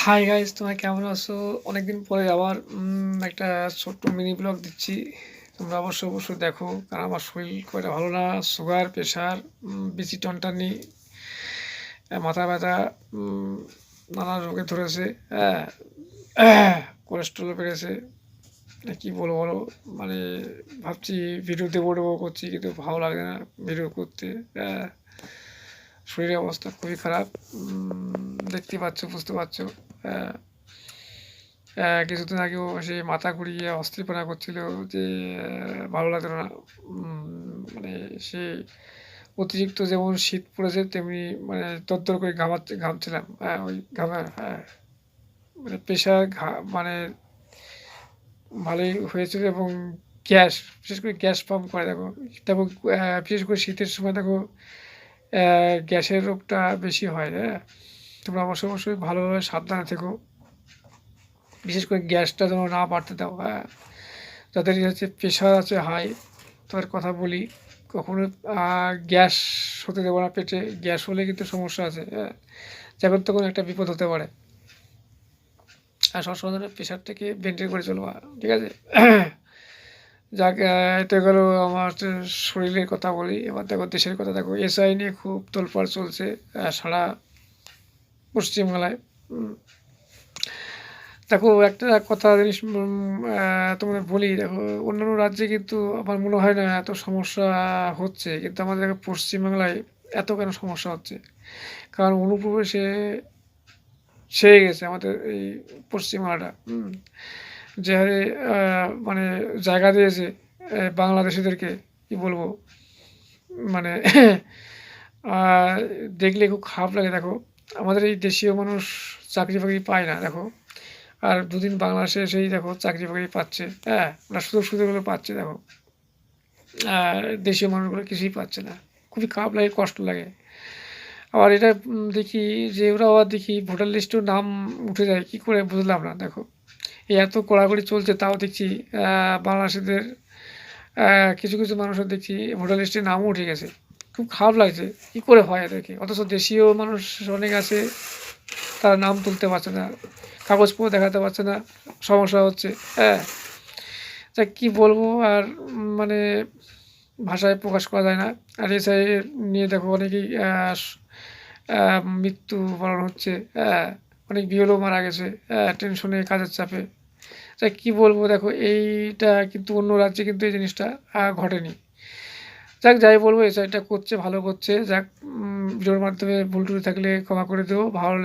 Hi guys, তোমরা কেমন আছো? অনেকদিন পরে আবার একটা ছোট্ট মিনি ব্লগ দিচ্ছি। তোমরা অবশ্যই দেখো, কারণ আমার শরীর খুব একটা ভালো না। সুগার, প্রেশার, বেশি টনটানি, মাথা ব্যথা, নানা রোগে ধরেছে। কোলেস্ট্রল বেড়েছে। কী বলবো বলো, মানে ভাবছি ভিডিও দেবো করছি, কিন্তু ভালো লাগে না ভিডিও করতে। শরীরের অবস্থা খুবই খারাপ, দেখতে পাচ্ছ, বুঝতে পারছো। কিছুদিন আগেও সে মাথা ঘুরিয়ে অস্থিরপনা করছিল যে ভালো লাগতো না। মানে সে অতিরিক্ত যেমন শীত পড়েছে, তেমনি মানে তরতর করে ঘামছিলাম। ওই ঘামা, মানে প্রেশার মানে ভালোই হয়েছিল। এবং গ্যাস, বিশেষ করে গ্যাস পাম্প করে দেখো। দেখো, বিশেষ করে শীতের সময় দেখো গ্যাসের রোগটা বেশি হয়। তোমরা অবশ্যই ভালোভাবে সাবধানে থেকো। বিশেষ করে গ্যাসটা যেন না বাড়তে দাও। যাদের হচ্ছে প্রেশার আছে হাই, তাদের কথা বলি, কখনো গ্যাস হতে দেবো না পেটে। গ্যাস হলে কিন্তু সমস্যা আছে। যখন তখন একটা বিপদ হতে পারে। আর সবসময় ধরে প্রেশারটাকে মেনটেন করে চলবা, ঠিক আছে? যাক, এটা গেলো আমার শরীরের কথা বলি। এবার দেখো দেশের কথা। দেখো, এসআই নিয়ে খুব তোলপাড় চলছে সারা পশ্চিমবাংলায়। দেখো, একটা কথা জিনিস তোমাদের বলি। দেখো, অন্যান্য রাজ্যে কিন্তু আমার মনে হয় না এত সমস্যা হচ্ছে, কিন্তু আমাদের দেখো পশ্চিমবাংলায় এত কেন সমস্যা হচ্ছে? কারণ অনুপ্রবেশে ছেয়ে গেছে আমাদের এই পশ্চিমবাংলাটা। যে হারে মানে জায়গা দিয়েছে বাংলাদেশিদেরকে, কি বলবো, মানে দেখলে খুব খারাপ লাগে। দেখো, আমাদের এই দেশীয় মানুষ চাকরি বাকরি পায় না। দেখো, আর দুদিন বাংলাদেশে এসেই দেখো চাকরি বাকরি পাচ্ছে। ওরা সুযোগগুলো পাচ্ছে। দেখো, দেশীয় মানুষগুলো কিছুই পাচ্ছে না। খুবই খারাপ লাগে, কষ্ট লাগে। আবার এটা দেখি যে ওরা আবার দেখি ভোটার লিস্টেও নাম উঠে যায়, কী করে বুঝলাম না। দেখো, এই এত কড়াকড়ি চলছে, তাও দেখছি বাংলাদেশিদের কিছু কিছু মানুষের দেখছি ভোটার লিস্টে নামও উঠে গেছে। খুব খারাপ লাগছে, কী করে হয় এদেরকে? অথচ দেশীয় মানুষ অনেক আছে, তারা নাম তুলতে পারছে না, কাগজপত্র দেখাতে পারছে না, সমস্যা হচ্ছে। তা কী বলবো আর, মানে ভাষায় প্রকাশ করা যায় না। আর এসআই নিয়ে দেখো অনেকেই মৃত্যুবরণ হচ্ছে। অনেক বিহলেও মারা গেছে টেনশনে, কাজের চাপে। তা কী বলবো, দেখো এইটা কিন্তু অন্য রাজ্যে কিন্তু এই জিনিসটা ঘটেনি। যাক, যাই বলবো, এসআইটা করছে, ভালো করছে। যাক, ভিডিওর মাধ্যমে ভুল টুল থাকলে ক্ষমা করে দেবো। ভালো